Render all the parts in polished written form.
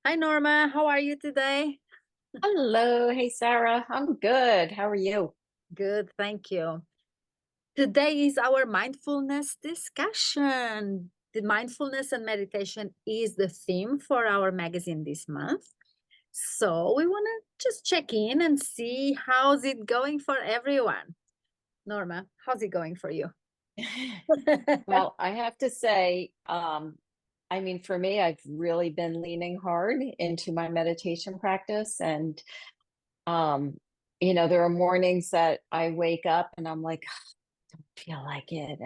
Hi Norma, how are you today? Hello. Hey, Sarah. I'm good. How are you? Good, thank you. Today is our mindfulness discussion. The mindfulness and meditation is the theme for our magazine this month. So we want to just check in and see how's it going for everyone. Norma, how's it going for you? Well, I have to say, for me, I've really been leaning hard into my meditation practice. And, um, there are mornings that I wake up and I'm like, I don't feel like it.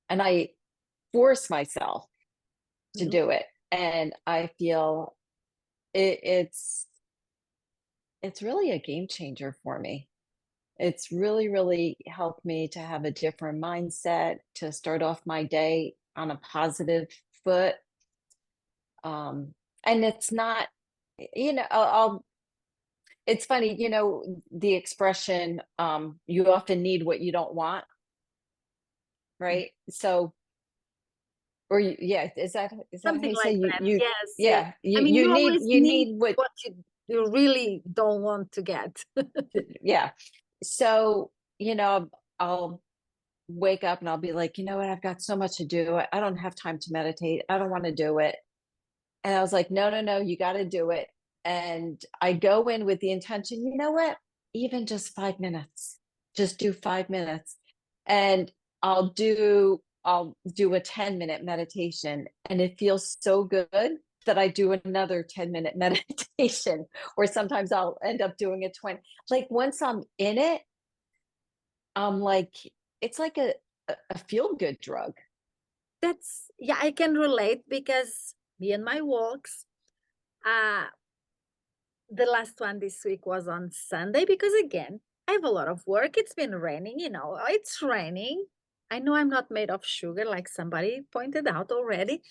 And I force myself to Mhm. do it. And I feel it's really a game changer for me. It's really, really helped me to have a different mindset, to start off my day on a positive foot. And it's not, it's funny, the expression, you often need what you don't want, right? So, yeah, is that how Something you say like that. Yes. yeah, I mean, you always you need need what, what you really don't want to get. yeah. So, I'll wake up and I'll be like, you know what, I've got so much to do. I don't have time to meditate. I don't want to do it. And I was like, no, no, no, you got to do it. And I go in with the intention, you know what, even just 5 minutes, just do 5 minutes. And I'll do a 10-minute meditation. And it feels so good that I do another 10-minute meditation, or sometimes I'll end up doing a 20. Like once I'm in it, I'm like, it's like a feel good drug. Yeah, I can relate because me and my walks, uh, the last one this week was on Sunday because again, I have a lot of work. It's been raining, it's raining. I know I'm not made of sugar, like somebody pointed out already,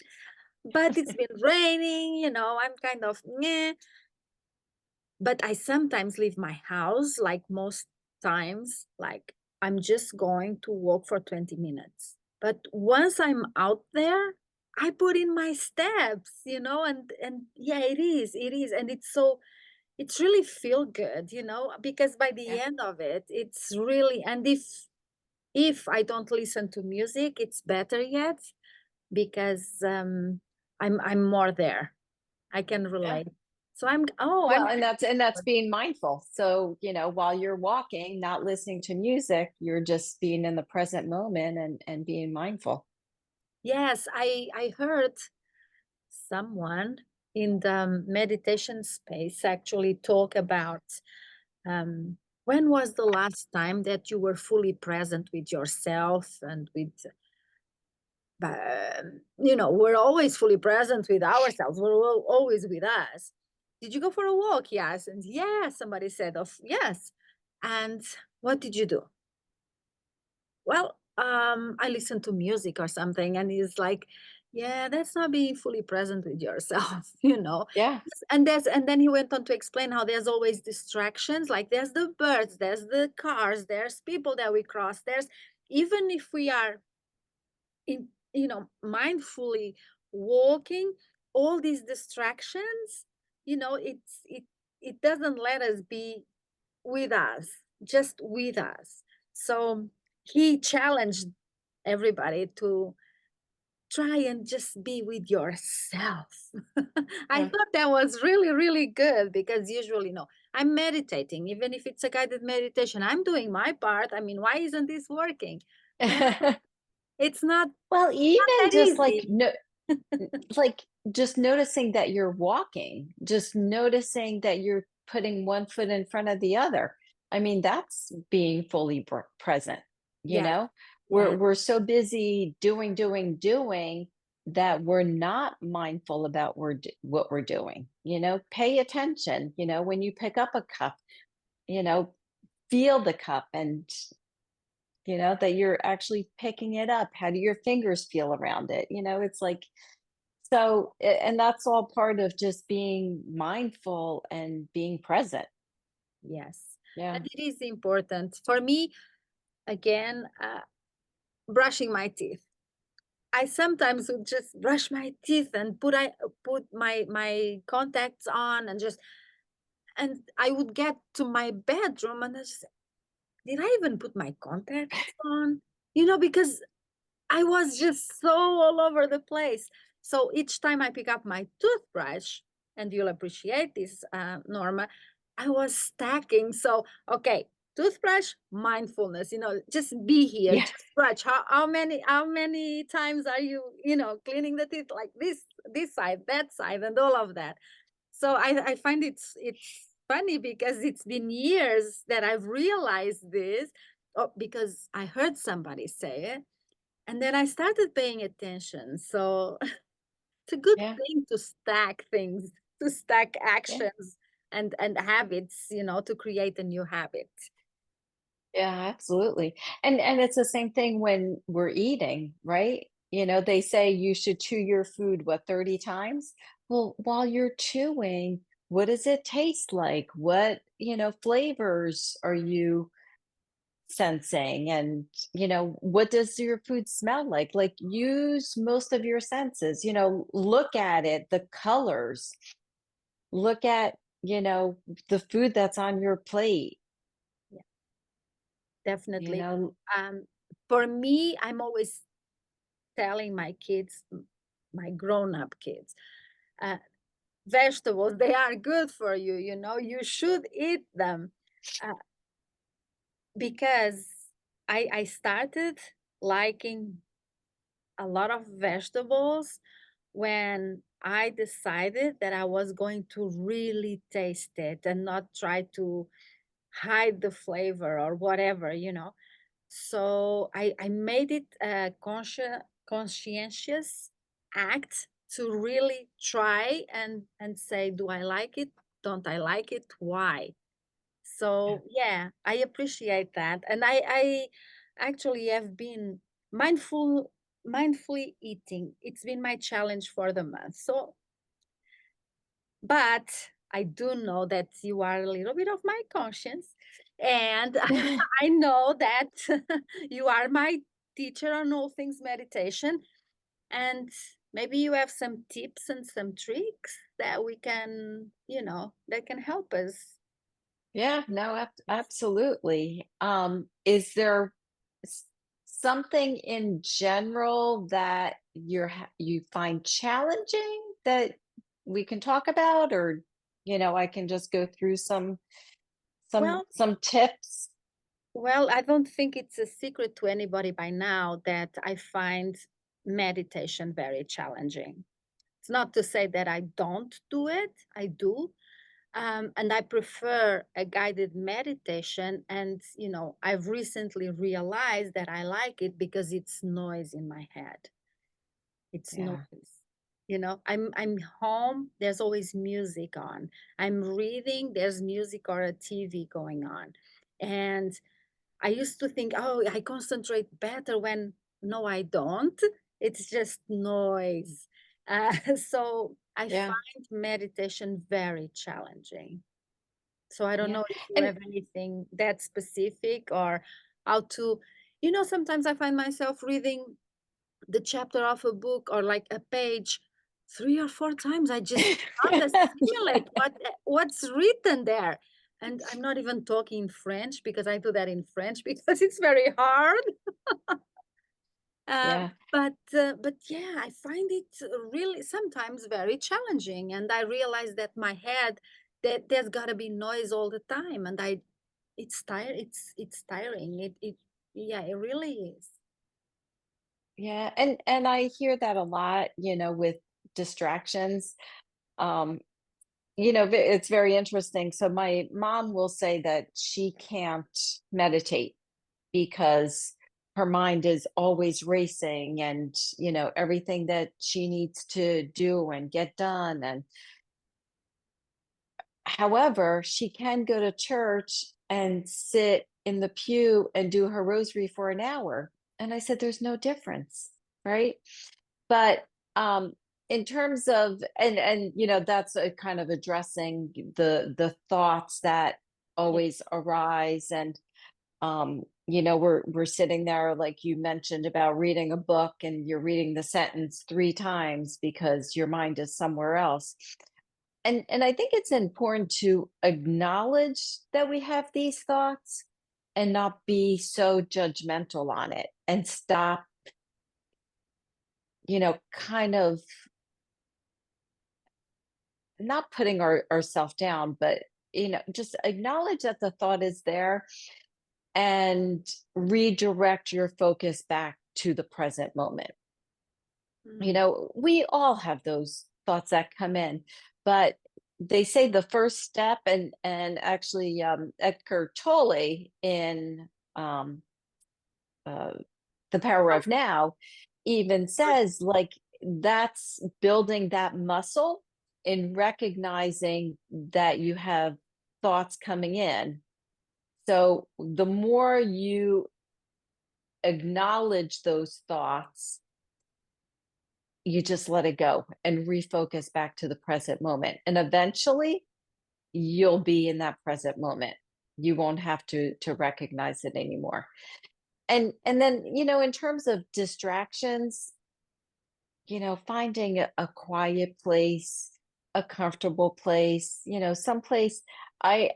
but it's been raining, I'm kind of meh. But I sometimes leave my house, like most times, like I'm just going to walk for 20 minutes. But once I'm out there, I put in my steps, and yeah, it is. And it's really feel good, because by the Yeah. end of it, it's really, and if I don't listen to music, it's better yet because I'm more there. I can Yeah. relate. So I'm Well, and that's being mindful. So, while you're walking, not listening to music, you're just being in the present moment and being mindful. Yes, I heard someone in the meditation space actually talk about when was the last time that you were fully present with yourself and with we're always fully present with ourselves. We're always with us. Did you go for a walk? Yes. And yes, somebody said of yes. And what did you do? Well, I listen to music or something, and he's like, yeah, that's not being fully present with yourself, Yeah. And then he went on to explain how there's always distractions, like there's the birds, there's the cars, there's people that we cross, there's even if we are in, mindfully walking, all these distractions, it doesn't let us be with us, just with us. So he challenged everybody to try and just be with yourself. I Yeah. thought that was really, really good because usually, no, I'm meditating, even if it's a guided meditation, I'm doing my part. I mean, why isn't this working? Well, it's Well, not even that just like easy. no, like just noticing that you're walking, just noticing that you're putting one foot in front of the other. I mean, that's being fully present, you Yes, know? We're yes, we're so busy doing that we're not mindful about what we're doing. Pay attention, when you pick up a cup, you know, feel the cup and that you're actually picking it up. How do your fingers feel around it? It's like so, and that's all part of just being mindful and being present. yes. And Yeah. it is important for me, again, brushing my teeth. I sometimes would just brush my teeth and put my contacts on and just, and I would get to my bedroom and I just, did I even put my contacts on? Because I was just so all over the place. So each time I pick up my toothbrush, and you'll appreciate this, Norma, I was stacking. So, okay, toothbrush, mindfulness, just be here, Yeah. just brush. How many times are you, cleaning the teeth like this side, that side, and all of that. So I find it's funny because it's been years that I've realized this, because I heard somebody say it, and then I started paying attention. So it's a good Yeah. thing to stack things, to stack Yeah. actions and habits, to create a new habit. Yeah, absolutely. And it's the same thing when we're eating, right? They say you should chew your food, what, 30 times? Well, while you're chewing, what does it taste like? What, flavors are you sensing? And, what does your food smell like? Like, use most of your senses, look at it, the colors, look at, the food that's on your plate, Yeah, you definitely. know, Um, for me, I'm always telling my kids, my grown-up kids, uh, vegetables, they are good for you, you should eat them. Uh, because I started liking a lot of vegetables when I decided that I was going to really taste it and not try to hide the flavor or whatever. So I made it a conscientious act to really try and say, do I like it? Don't I like it? Why? So yeah, I appreciate that. And I actually have been mindfully eating. It's been my challenge for the month. So, but I do know that you are a little bit of my conscience. And yeah. I know that you are my teacher on all things meditation. And maybe you have some tips and some tricks that we can, that can help us. Yeah, no, absolutely. Is there s- something in general that you find challenging that we can talk about, or I can just go through some some Well, some tips? Well, I don't think it's a secret to anybody by now that I find meditation very challenging. It's not to say that I don't do it, I do. And I prefer a guided meditation. And, I've recently realized that I like it because it's noise in my head. It's Yeah, noise. I'm home, there's always music on. I'm reading, there's music or a TV going on. And I used to think, oh, I concentrate better when, no, I don't. It's just noise. So I yeah, find meditation very challenging. So I don't yeah. know if you And have anything that specific or how to, sometimes I find myself reading the chapter of a book or like a page 3 or 4 times. I just can't assimilate what's written there. And I'm not even talking French because I do that in French because it's very hard. Uh, yeah. but yeah, I find it really sometimes very challenging, and I realize that my head, that there's got to be noise all the time, and it's tiring. It yeah, it really is. Yeah, and I hear that a lot, with distractions. Um, it's very interesting. So my mom will say that she can't meditate because her mind is always racing, and, everything that she needs to do and get done. And however, she can go to church and sit in the pew and do her rosary for an hour. And I said, there's no difference, right? But, in terms of, and that's a kind of addressing the thoughts that Yeah, always arise, and, we're sitting there, like you mentioned about reading a book, and you're reading the sentence 3 times because your mind is somewhere else. And I think it's important to acknowledge that we have these thoughts and not be so judgmental on it, and stop, kind of not putting ourselves down, but just acknowledge that the thought is there, and redirect your focus back to the present moment. Mm. We all have those thoughts that come in, but they say the first step, and actually, Eckhart Tolle in, um, uh, The Power Oh, of Now, even good. says, like, that's building that muscle in recognizing that you have thoughts coming in. So the more you acknowledge those thoughts, you just let it go and refocus back to the present moment. And eventually you'll be in that present moment. You won't have to recognize it anymore. And then, in terms of distractions, finding a quiet place, a comfortable place, someplace. I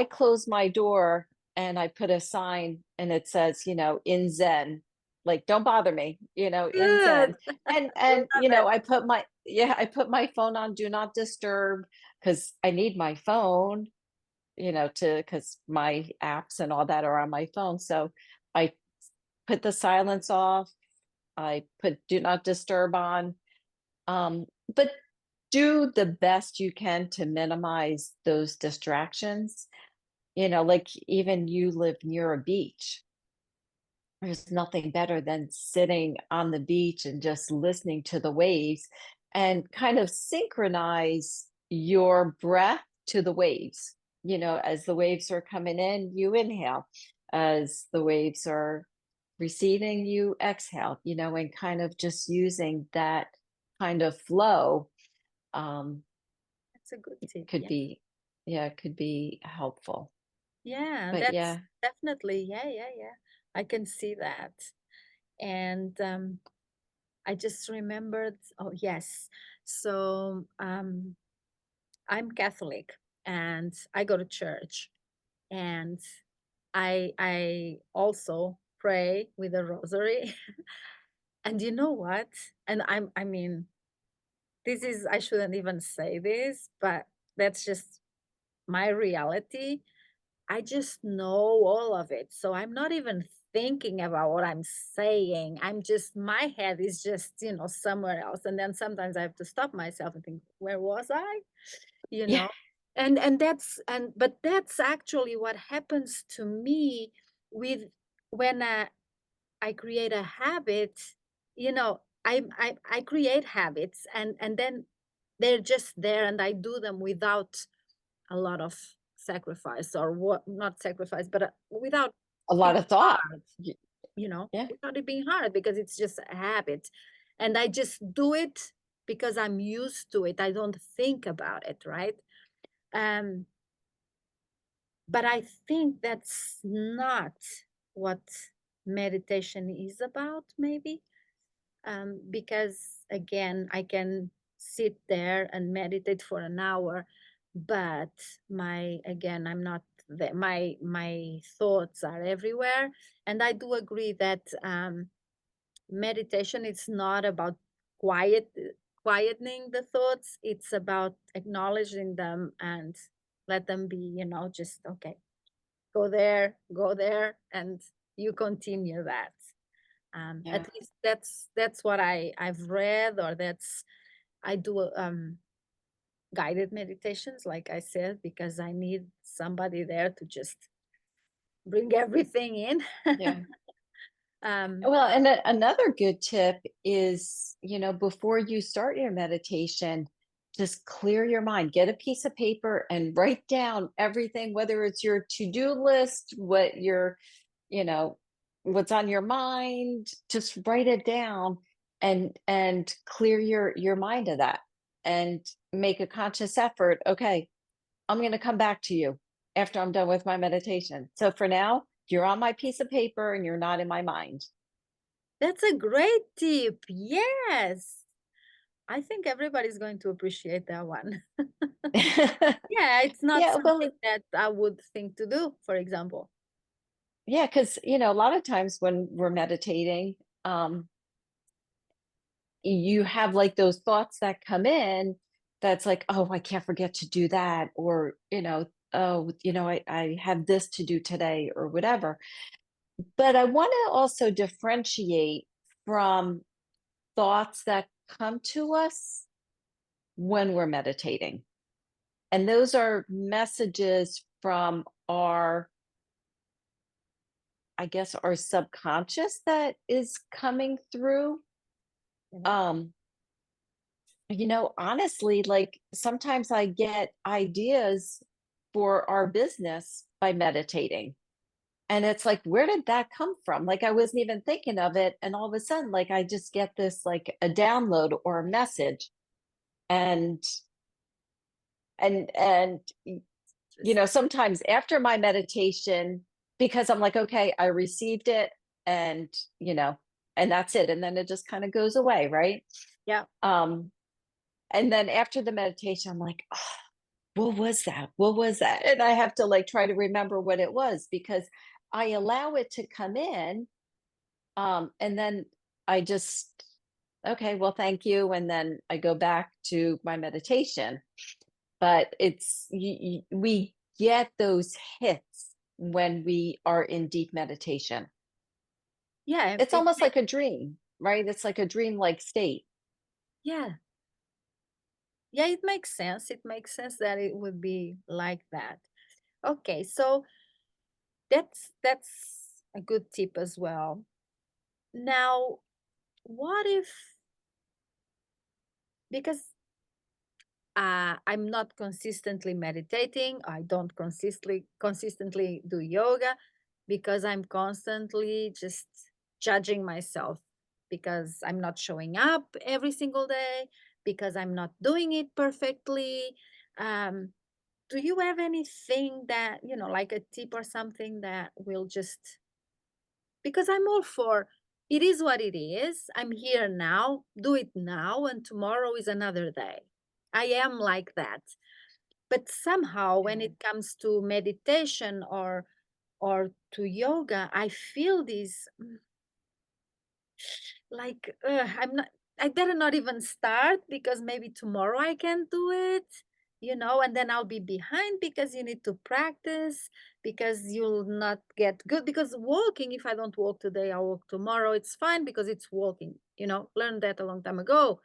close my door and I put a sign, and it says, in Zen, like, don't bother me, in Good. Zen. And Love it. I put my phone on do not disturb, because I need my phone, to because my apps and all that are on my phone. So I put the silence off, I put do not disturb on, but do the best you can to minimize those distractions. Like, even you live near a beach. There's nothing better than sitting on the beach and just listening to the waves, and kind of synchronize your breath to the waves. As the waves are coming in, you inhale. As the waves are receding, you exhale, and kind of just using that kind of flow, um, That's a good tip. could Yeah. be, yeah, it could be helpful. Yeah, But that's yeah, definitely, yeah, yeah, yeah. I can see that. And I just remembered, oh yes. So I'm Catholic and I go to church, and I also pray with a rosary. And you know what? And I mean, this is, I shouldn't even say this, but that's just my reality. I just know all of it. So I'm not even thinking about what I'm saying. I'm just, my head is just, somewhere else. And then sometimes I have to stop myself and think, where was I? You yeah, know? And that's, and but that's actually what happens to me with, when I create a habit. I create habits, and then they're just there, and I do them without a lot of sacrifice, or what, not sacrifice, but without a lot being of thought. hard, Y- yeah, without it being hard, because it's just a habit. And I just do it because I'm used to it. I don't think about it, right? Um, but I think that's not what meditation is about, maybe. Because again, I can sit there and meditate for an hour, but I'm not there. My thoughts are everywhere. And I do agree that meditation is not about quiet quietening the thoughts. It's about acknowledging them and let them be, just okay, go there, and you continue that. yeah, At least that's what I've read, or that's, I do guided meditations, like I said, because I need somebody there to just bring everything in. yeah. um, Well, and another good tip is, before you start your meditation, just clear your mind. Get a piece of paper and write down everything, whether it's your to-do list, you know, what's on your mind. Just write it down, and clear your mind of that, and make a conscious effort. Okay, I'm going to come back to you after I'm done with my meditation. So for now, You're on my piece of paper and you're not in my mind. That's a great tip. Yes. I think everybody's going to appreciate that one. Yeah, it's not Yeah, something well, that I would think to do, for example. yeah, because a lot of times when we're meditating, um, you have like those thoughts that come in that's like, oh, I can't forget to do that, or oh, I have this to do today or whatever. But I want to also differentiate from thoughts that come to us when we're meditating. And those are messages from our, I guess, our subconscious that is coming through. Mhm. Um, honestly, like sometimes I get ideas for our business by meditating. And it's like, where did that come from? Like I wasn't even thinking of it. And all of a sudden, like I just get this like a download or a message. And and Interesting. sometimes after my meditation, because I'm like, okay, I received it and you know, and that's it. And then it just kind of goes away, right? Yeah. Um, and then after the meditation, I'm like, oh, what was that? What was that? And I have to like try to remember what it was because I allow it to come in. And then I just, okay, well, thank you. And then I go back to my meditation. But we get those hits when we are in deep meditation. Yeah, It's it almost makes like a dream, right? It's like a dream-like state. yeah. Yeah, it makes sense. It makes sense that it would be like that. Okay, so that's a good tip as well. Now, what if because I'm not consistently meditating, I don't consistently do yoga because I'm constantly just judging myself because I'm not showing up every single day, because I'm not doing it perfectly. Um, do you have anything that, like a tip or something that will just because I'm all for it is what it is. I'm here now, do it now, and tomorrow is another day. I am like that. But somehow when Yeah. it comes to meditation or to yoga, I feel this like I better not even start because maybe tomorrow I can do it, and then I'll be behind because you need to practice, because you'll not get good. Because walking, if I don't walk today, I'll walk tomorrow. It's fine because it's walking, learned that a long time ago.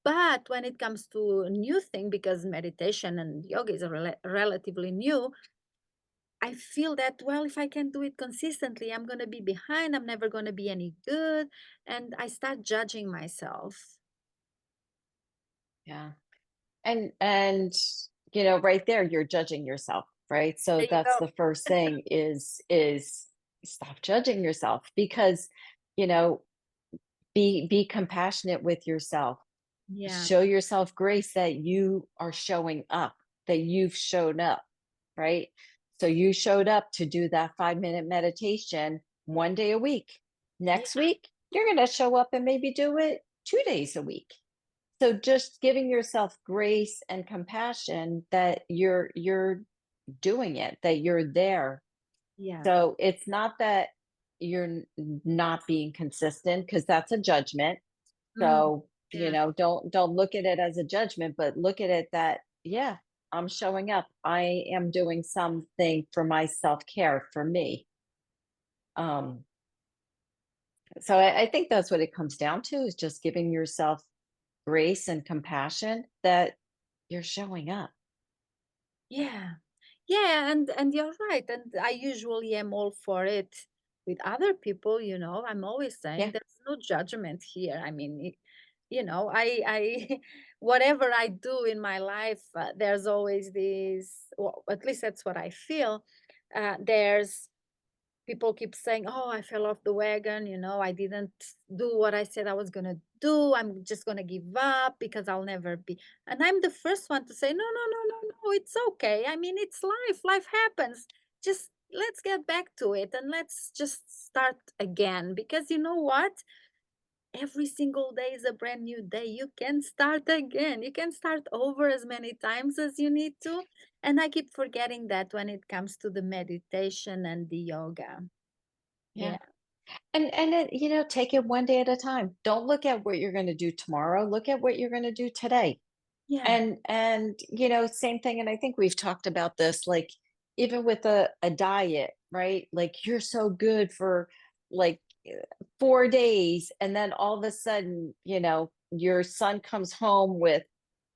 But when it comes to a new thing, because meditation and yoga is relatively new, I feel that, well, if I can do it consistently, I'm going to be behind. I'm never going to be any good. And I start judging myself. Yeah. And right there you're judging yourself, right? So There you that's go. the first thing is stop judging yourself because, you know, be compassionate with yourself. Yeah. Show yourself grace that you are showing up, that you've shown up, right? So you showed up to do that 5-minute meditation 1 day a week. Yeah. Next week, you're going to show up and maybe do it 2 days a week. So just giving yourself grace and compassion that you're doing it, that you're there. Yeah. So it's not that you're not being consistent because that's a judgment. Mm, So, yeah. don't look at it as a judgment, but look at it that, yeah, I'm showing up. I am doing something for my self-care for me. Um, so I think that's what it comes down to is just giving yourself grace and compassion that you're showing up. Yeah. Yeah, and you're right. And I usually am all for it with other people, I'm always saying Yeah. there's no judgment here. I mean, I whatever I do in my life, there's always this, well, at least that's what I feel. There's people keep saying, "Oh, I fell off the wagon, I didn't do what I said I was going to do. I'm just going to give up because I'll never be." And I'm the first one to say, "No, no, no, no, no, it's okay. I mean, it's life. Life happens. Just let's get back to it and let's just start again, because you know what, every single day is a brand new day. You can start again. You can start over as many times as you need to. And I keep forgetting that when it comes to the meditation and the yoga. Yeah. Yeah. And it, take it one day at a time. Don't look at what you're going to do tomorrow. Look at what you're going to do today. Yeah. And same thing, and I think we've talked about this, like, even with a diet, right? Like, you're so good for, like, 4 days, and then all of a sudden, your son comes home with,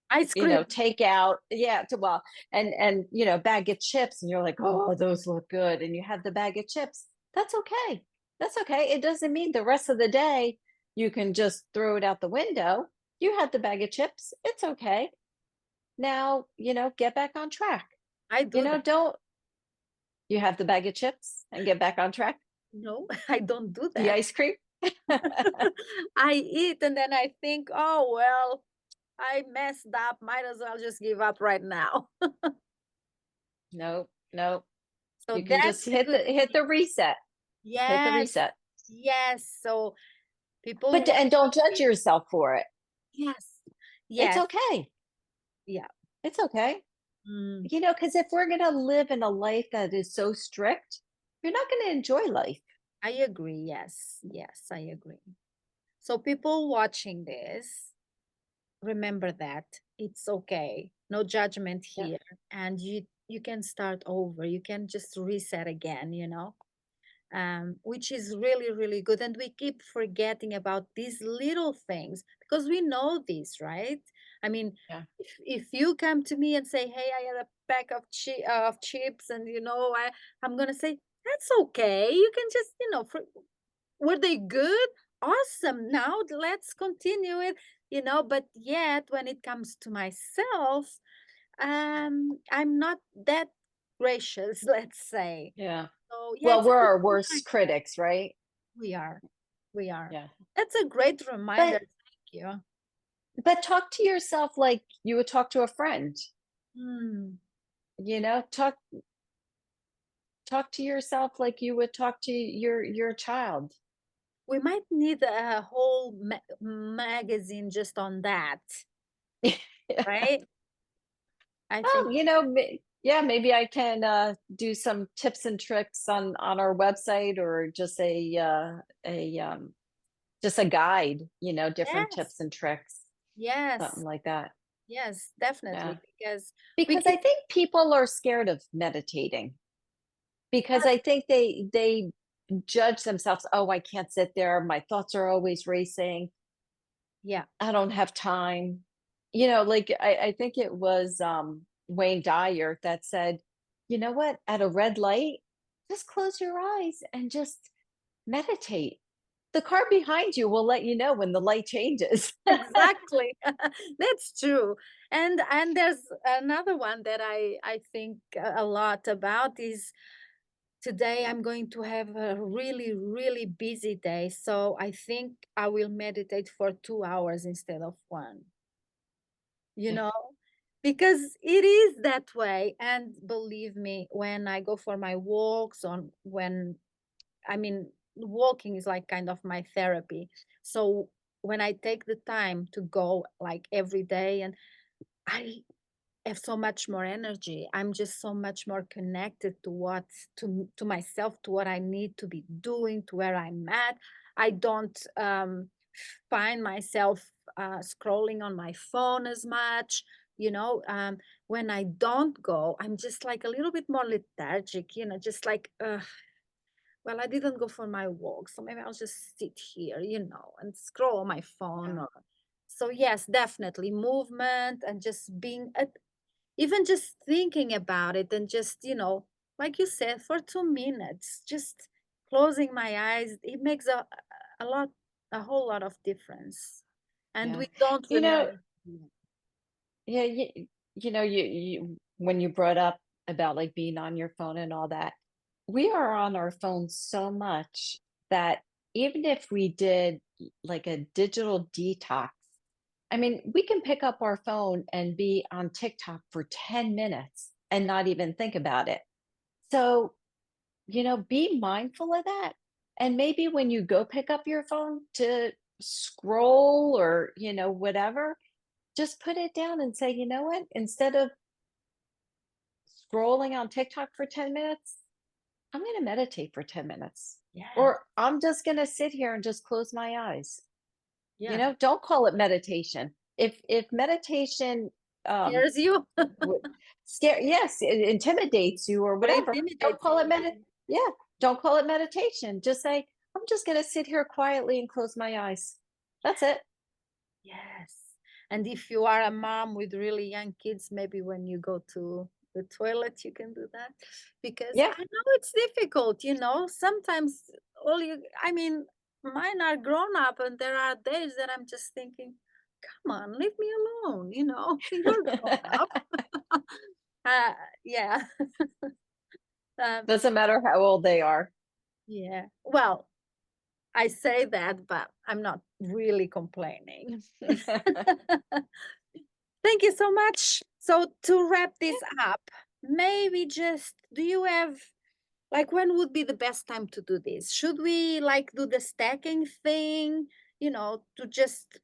Ice cream. takeout, yeah, well, and bag of chips, and you're like, "Oh, those look good," and you have the bag of chips. That's okay. That's okay. It doesn't mean the rest of the day you can just throw it out the window. You had the bag of chips. It's okay. Now, get back on track. I do that. Don't you have the bag of chips and get back on track? No, I don't do The that. ice cream? I eat and then I think, oh, well, I messed up. Might as well just give up right now. Nope, nope. So You can that's just a hit the good hit tip. the reset. Hit the Yes. reset. Yes. So people But watch and don't judge me. yourself for it. Yes. It's Yes. okay. Yeah. It's okay. Mm, Because if we're gonna live in a life that is so strict, you're not gonna enjoy life. I agree. Yes. Yes, I agree. So people watching this, remember that it's okay. No judgment Yeah. here. And you can start over. You can just reset again, which is really, really good. And we keep forgetting about these little things because we know this, right? I mean, Yeah. if you come to me and say, "Hey, I had a pack of of chips," and I'm gonna say, "That's okay. You can just, were they good? Awesome. Now let's continue it." But yet, when it comes to myself, I'm not that gracious, let's say. Yeah. So yeah, Well, it's a we're good our worst reminder. critics, right? We are. We are. Yeah. That's a great reminder. But Thank you. but talk to yourself like you would talk to a friend. Mm. Talk to yourself like you would talk to your child. We might need a whole magazine just on that, right? I think Oh, yeah, maybe I can do some tips and tricks on our website, or just a guide, different yes, tips and tricks, something yes, like that. yes, Yeah. definitely. Because we Because I keep think people are scared of meditating, because I think they judge themselves. Oh, I can't sit there. My thoughts are always racing. yeah, I don't have time. Like, I think it was Wayne Dyer that said, you know what, at a red light, just close your eyes and just meditate. The car behind you will let you know when the light changes. exactly. That's true. And there's another one that I think a lot about is today I'm going to have a really, really busy day. So I think I will meditate for 2 hours instead of one, you Yeah. know, because it is that way. And believe me, when I go for my walks, I mean, walking is like kind of my therapy. So when I take the time to go like every day, and I have so much more energy. I'm just so much more connected to to myself, to what I need to be doing, to where I'm at. I don't find myself scrolling on my phone as much. When I don't go, I'm just like a little bit more lethargic. Just like, well, I didn't go for my walk, so maybe I'll just sit here, and scroll on my phone. Yeah. So yes, definitely movement and just being even just thinking about it, and just, like you said, for 2 minutes, just closing my eyes, it makes a whole lot of difference. And Yeah. we don't You know, remember. Yeah. yeah, you when you brought up about, like, being on your phone and all that, we are on our phones so much that even if we did like a digital detox, I mean, we can pick up our phone and be on TikTok for 10 minutes and not even think about it. So be mindful of that. And maybe when you go pick up your phone to scroll or, whatever, just put it down and say, you know what? Instead of scrolling on TikTok for 10 minutes, I'm going to meditate for 10 minutes. Yes. Or I'm just going to sit here and just close my eyes. Yeah. Don't call it meditation. If meditation um Here's you. would scare, yes, it intimidates you or Or whatever, don't intimidates call it you. yeah, don't call it meditation. Just say, I'm just going to sit here quietly and close my eyes. That's it. Yes. And if you are a mom with really young kids, maybe when you go to the toilet, you can do that. Because Yeah. I know it's difficult, sometimes I mean, mine are grown up, and there are days that I'm just thinking, come on, leave me alone, you're grown up. uh, yeah. um, Doesn't matter how old they are. yeah. Well, I say that, but I'm not really complaining. Thank you so much. So to wrap this up, maybe just do you have like when would be the best time to do this? Should we like do the stacking thing, to just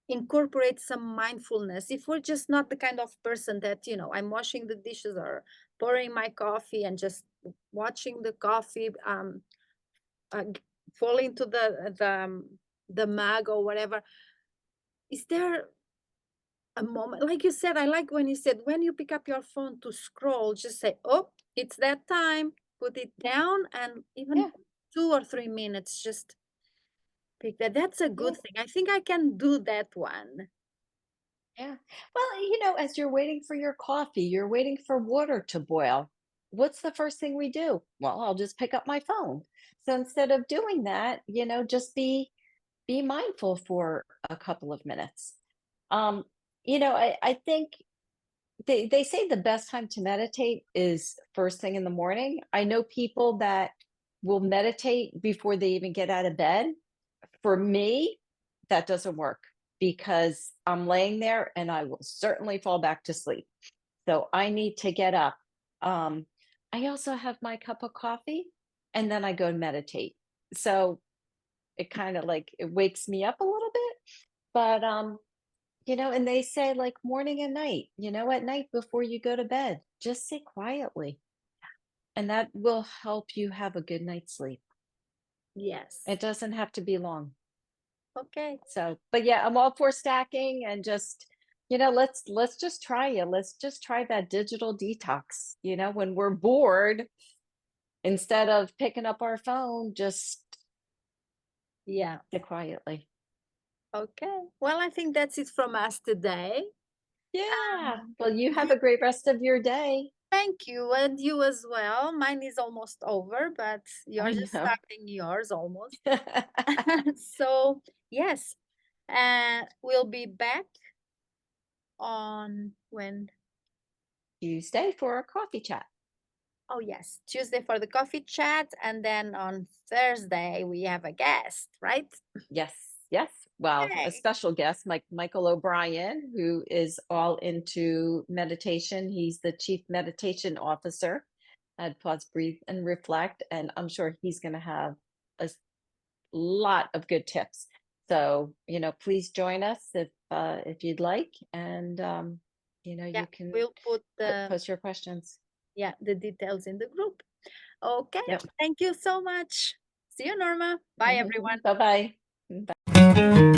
incorporate some mindfulness if we're just not the kind of person that, I'm washing the dishes or pouring my coffee and just watching the coffee fall into the mug or whatever. Is there a moment, like you said, I like when you said when you pick up your phone to scroll, just say, oh, it's that time, put it down, and even Yeah. 2 or 3 minutes, just pick that. That's a Yeah. good thing. I think I can do that one. Yeah. Well, as you're waiting for your coffee, you're waiting for water to boil. What's the first thing we do? Well, I'll just pick up my phone. So instead of doing that, just be mindful for a couple of minutes. Um, I think they say the best time to meditate is first thing in the morning. I know people that will meditate before they even get out of bed. For me, that doesn't work because I'm laying there and I will certainly fall back to sleep. So I need to get up. Um, I also have my cup of coffee and then I go and meditate. So it kind of like it wakes me up a little bit. But and they say like morning and night, at night before you go to bed, just sit quietly. And that will help you have a good night's sleep. Yes. It doesn't have to be long. Okay. So, but yeah, I'm all for stacking and just, let's just try it. Let's just try that digital detox. When we're bored, instead of picking up our phone, just Yeah. sit quietly. Okay. Well, I think that's it from us today. Yeah. Um, Well, you have you, a great rest of your day. thank you, and you as well. Mine is almost over, but you're I just know. starting yours almost. So, yes, we'll be back on when? Tuesday for a coffee chat. Oh, yes, Tuesday for the coffee chat, and then on Thursday we have a guest, right? Yes, yes. Well, a Yay. special guest, Michael O'Brien, who is all into meditation. He's the chief meditation officer at Pause, Breathe, and Reflect, and I'm sure he's going to have a lot of good tips. So, please join us if you'd like, and Yeah, you can we'll put post your questions. the details in the group. Okay, Yep. thank you so much. See you, Norma. Bye, everyone. Bye bye.